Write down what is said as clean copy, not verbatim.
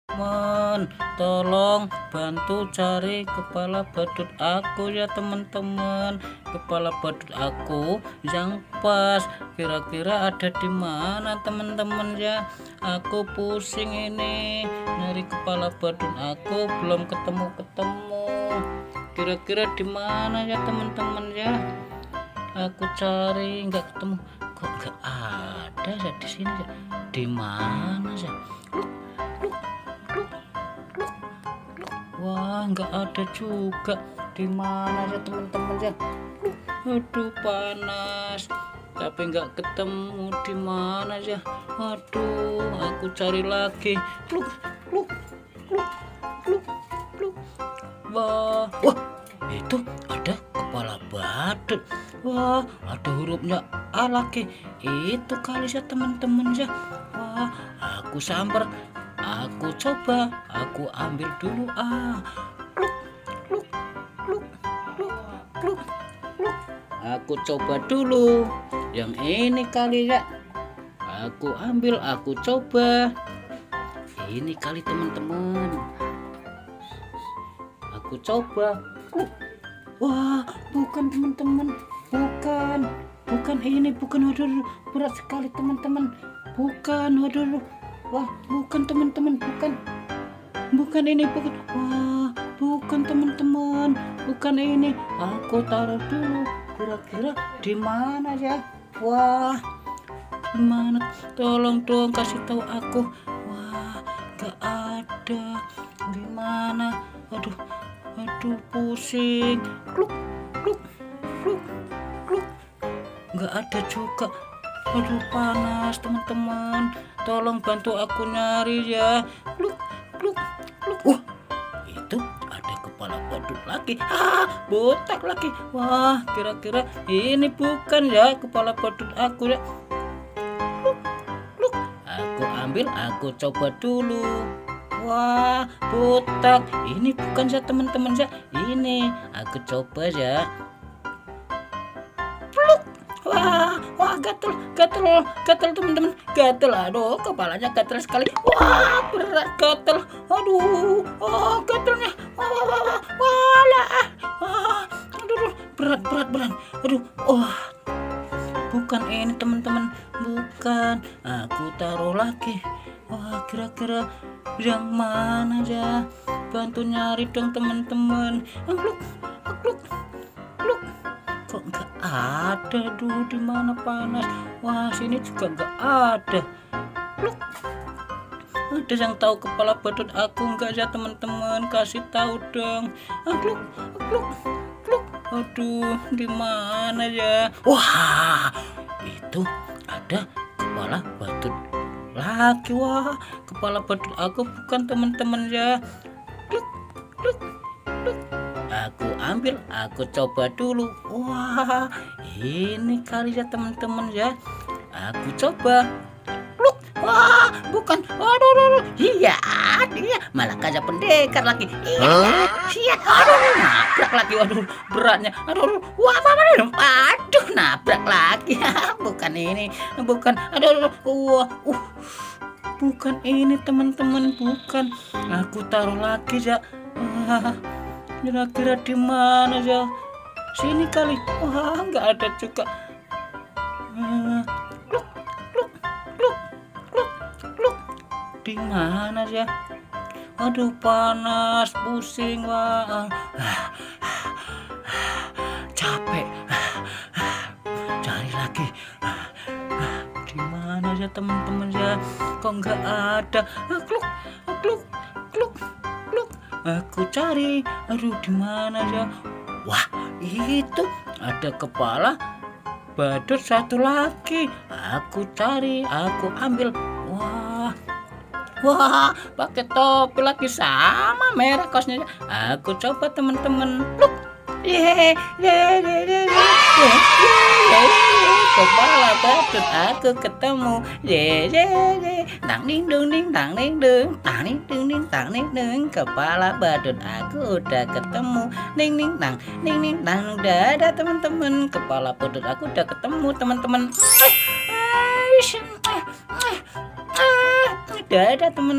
Teman, tolong bantu cari kepala badut aku ya teman-teman. Kepala badut aku yang pas kira-kira ada di mana teman-teman ya. Aku pusing ini nyari kepala badut aku belum ketemu-ketemu. Kira-kira di mana ya teman-teman ya. Aku cari nggak ketemu. Kok nggak ada ya di sini ya. Di mana ya? Wah, nggak ada juga. Di mana ya teman-teman ya? Aduh, panas. Tapi nggak ketemu di mana ya? Aduh, aku cari lagi. Pluk, pluk, pluk, pluk, pluk. Wah, itu ada kepala badut. Wah, ada hurufnya A lagi. Itu kali ya teman-teman ya. Wah, aku samper. Aku coba, aku ambil dulu. Pluk, pluk, pluk, pluk, pluk, pluk. Aku coba dulu. Yang ini kali ya. Aku ambil, aku coba. Ini kali teman-teman. Aku coba. Wah, bukan teman-teman. Bukan ini, bukan. Waduh, berat sekali teman-teman. Bukan, waduh. Wah, bukan teman-teman, bukan ini, bukan. Wah, bukan teman-teman, bukan ini. Aku taruh dulu. Kira-kira di mana ya? Wah, di mana? Tolong dong kasih tahu aku. Wah, gak ada. Di mana? Aduh, pusing. Pluk, pluk, pluk, pluk. Gak ada juga. Aduh, panas teman-teman. Tolong bantu aku nyari ya. Pluk, pluk, pluk. Itu ada kepala badut lagi. Botak lagi. Wah, kira-kira ini bukan ya kepala badut aku ya. Pluk, pluk. Aku ambil, aku coba dulu. Wah, botak. Ini bukan ya teman-teman ya. Ini aku coba ya. Wah, gatel teman-teman, gatel. Aduh, kepalanya gatel sekali. Wah, berat gatel. Aduh, gatelnya. Aduh, berat. Aduh, bukan ini teman-teman, bukan. Aku taruh lagi. Wah, kira-kira yang mana ya? Bantu nyari dong teman-teman. Pluk. Kok nggak ada dulu, di mana panas. Wah, sini juga nggak ada. Pluk. Ada yang tahu kepala badut aku nggak ya teman-teman? Kasih tahu dong. Pluk. Aduh, di mana ya? Wah, itu ada kepala badut lagi. Wah, kepala badut aku bukan teman-teman ya. Pluk. Aku ambil, aku coba dulu. Wah, ini kali ya teman-teman ya. Aku coba. Pluk. Wah, bukan. Aduh. Iya, dia malah kayak pendekar lagi. Iya. Aduh, nabrak lagi. Aduh, beratnya. Aduh. Wah, aduh, nabrak lagi. Bukan ini, bukan. Aduh. Wah, bukan ini teman-teman, bukan. Aku taruh lagi ya. Kira-kira di mana ya? Sini kali. Wah, nggak ada juga. Pluk. Di mana ya? Aduh, panas, pusing. Wah, capek. Cari lagi. Di mana ya teman-teman ya? Kok nggak ada? Kluk. Aku cari. Aduh, di mana ya? Wah, itu ada kepala badut satu lagi. Aku cari, aku ambil. Wah, pakai topi lagi sama merah kaosnya. Aku coba teman-teman. Pluk. Kepala badut aku ketemu. Tang ding dung, kepala badut aku udah ketemu. Ding ding, udah ada teman-teman. Kepala badut aku udah ketemu teman-teman. Udah ada teman.